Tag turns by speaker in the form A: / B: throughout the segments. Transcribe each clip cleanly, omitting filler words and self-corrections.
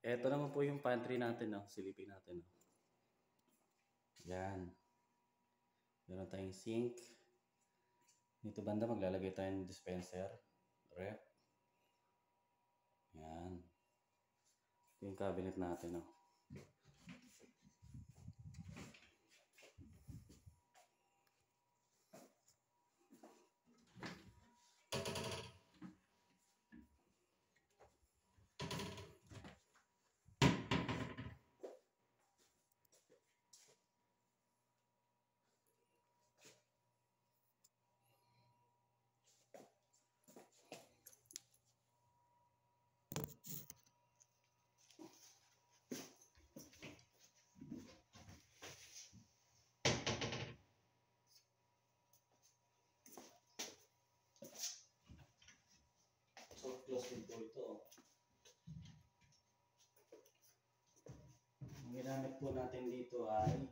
A: Ito naman po yung pantry natin, no? Silipin natin, no? Yan. Meron tayong sink. Dito banda maglalagay tayo ng dispenser, ref. Yan. Ito yung cabinet natin, no? So, close din po ito. Ang ginamit po natin dito ay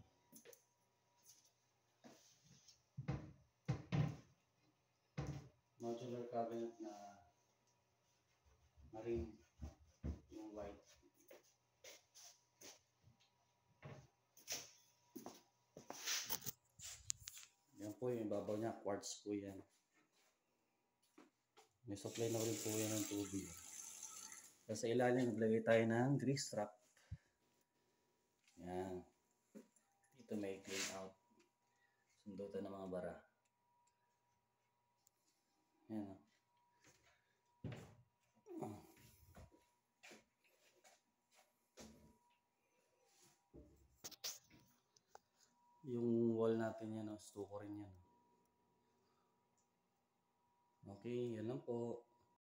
A: modular cabinet na marine, yung white. Yan po yung ibabaw niya, quartz po yan. May supply na rin po yan ng tubig. Sa ilalim, naglagay tayo ng grease trap. Yan. Dito may clean out. Sundutan ng mga bara. Yan. Yung wall natin yan, stuko rin yan. Okay, yan lang po.